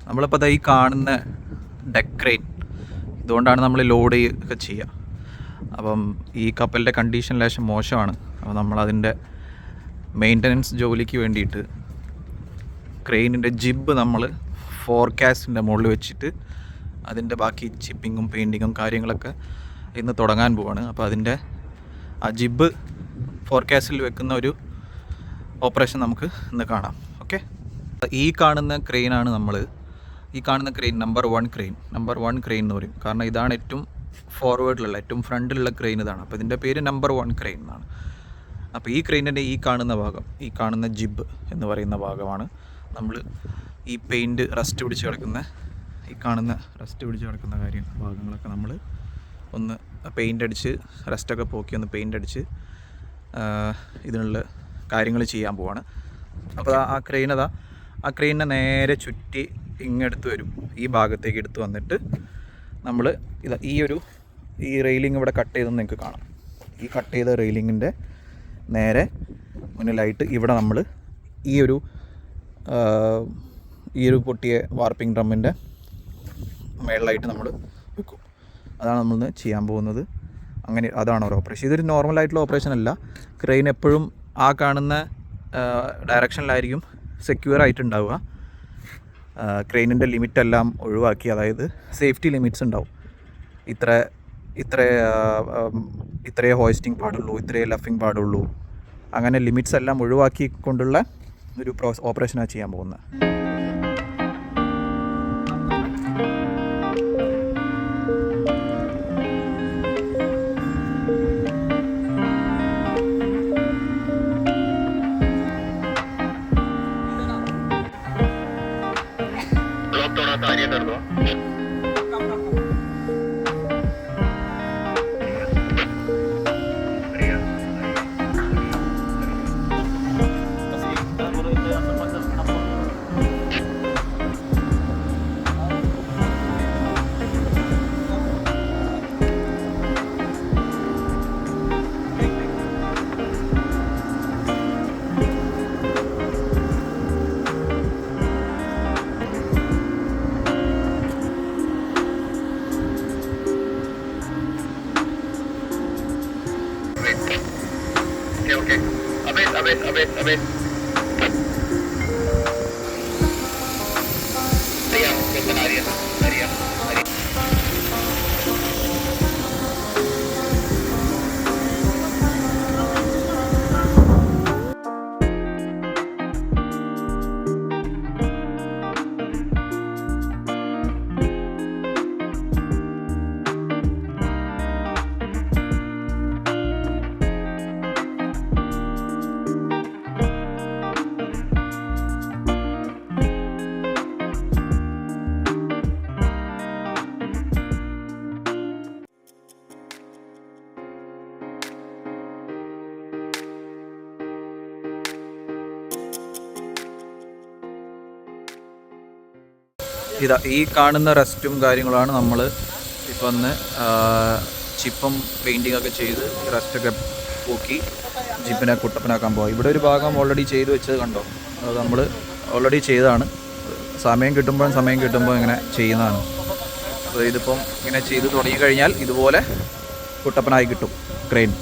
നമ്മളിപ്പോൾ ഈ കാണുന്ന ഡെക്രേൻ ഇതുകൊണ്ടാണ് നമ്മൾ ലോഡ് ഒക്കെ ചെയ്യുക. അപ്പം ഈ കപ്പലിൻ്റെ കണ്ടീഷൻ ലേശം മോശമാണ്. അപ്പോൾ നമ്മളതിൻ്റെ മെയിൻ്റനൻസ് ജോലിക്ക് വേണ്ടിയിട്ട് ക്രെയിനിൻ്റെ ജിബ് നമ്മൾ ഫോർകാസ്റ്റിൻ്റെ മുകളിൽ വെച്ചിട്ട് അതിൻ്റെ ബാക്കി ചിപ്പിങ്ങും പെയിൻറ്റിങ്ങും കാര്യങ്ങളൊക്കെ ഇന്ന് തുടങ്ങാൻ പോവാണ്. അപ്പോൾ അതിൻ്റെ ആ ജിബ് ഫോർകാസ്റ്റിൽ വെക്കുന്ന ഒരു ഓപ്പറേഷൻ നമുക്ക് ഇന്ന് കാണാം. ഓക്കെ, ഈ കാണുന്ന ക്രെയിനാണ് ഈ കാണുന്ന ക്രെയിൻ നമ്പർ 1 ക്രെയിൻ എന്ന് പറയും. കാരണം ഇതാണ് ഏറ്റവും ഫോർവേഡിലുള്ള ഏറ്റവും ഫ്രണ്ടിലുള്ള ക്രെയിൻ ഇതാണ്. അപ്പോൾ ഇതിൻ്റെ പേര് നമ്പർ 1 ക്രെയിൻ എന്നാണ്. അപ്പോൾ ഈ ക്രെയിനിൻ്റെ ഈ കാണുന്ന ഭാഗം, ഈ കാണുന്ന ജിബ് എന്ന് പറയുന്ന ഭാഗമാണ് നമ്മൾ ഈ പെയിൻറ്റ് റസ്റ്റ് പിടിച്ച് കിടക്കുന്ന ഭാഗങ്ങളൊക്കെ നമ്മൾ ഒന്ന് പെയിൻ്റ് അടിച്ച് റസ്റ്റൊക്കെ പോക്കി ഒന്ന് പെയിൻ്റ് അടിച്ച് ഇതിനുള്ള കാര്യങ്ങൾ ചെയ്യാൻ പോവാണ്. അപ്പോൾ ആ ക്രെയിനിനെ നേരെ ചുറ്റി ഇങ്ങെടുത്ത് വരും. ഈ ഭാഗത്തേക്ക് എടുത്ത് വന്നിട്ട് നമ്മൾ ഈ റെയിലിംഗ് ഇവിടെ കട്ട് ചെയ്തെന്ന് നിങ്ങൾക്ക് കാണാം. ഈ കട്ട് ചെയ്ത റെയിലിങ്ങിൻ്റെ നേരെ മുന്നിലായിട്ട് ഇവിടെ നമ്മൾ ഈ ഒരു പൊട്ടിയ വാർപ്പിംഗ് ഡ്രമ്മിൻ്റെ മേളിലായിട്ട് നമ്മൾ വെക്കും. അതാണ് നമ്മളിന്ന് ചെയ്യാൻ പോകുന്നത്. അതാണ് ഒരു ഓപ്പറേഷൻ. ഇതൊരു നോർമലായിട്ടുള്ള ഓപ്പറേഷൻ അല്ല. ക്രെയിൻ എപ്പോഴും ആ കാണുന്ന ഡയറക്ഷനിലായിരിക്കും സെക്യൂർ ആയിട്ടുണ്ടാവുക. ക്രെയിനിൻ്റെ ലിമിറ്റെല്ലാം ഒഴിവാക്കി, അതായത് സേഫ്റ്റി ലിമിറ്റ്സ് ഉണ്ടാവും. ഇത്രയേ ഹോയിസ്റ്റിംഗ് പാടുള്ളൂ, ഇത്രയേ ലഫിംഗ് പാടുള്ളൂ, അങ്ങനെ ലിമിറ്റ്സ് എല്ലാം ഒഴിവാക്കിക്കൊണ്ടുള്ള ഒരു ഓപ്പറേഷനാണ് ചെയ്യാൻ പോകുന്നത്. A ver. ഈ കാണുന്ന റെസ്റ്റും കാര്യങ്ങളാണ് നമ്മൾ ഇപ്പോൾ ഒന്ന് ചിപ്പും പെയിൻറ്റിങ്ങൊക്കെ ചെയ്ത് റെസ്റ്റൊക്കെ പോക്കി ജിപ്പിനെ കുട്ടപ്പനാക്കാൻ പോകും. ഇവിടെ ഒരു ഭാഗം ഓൾറെഡി ചെയ്ത് വെച്ചത് കണ്ടോ, അത് നമ്മൾ ഓൾറെഡി ചെയ്തതാണ്. സമയം കിട്ടുമ്പോൾ ഇങ്ങനെ ചെയ്യുന്നതാണ്. അപ്പോൾ ഇതിപ്പം ഇങ്ങനെ ചെയ്ത് തുടങ്ങിക്കഴിഞ്ഞാൽ ഇതുപോലെ കുട്ടപ്പനായി കിട്ടും ക്രെയിൻ.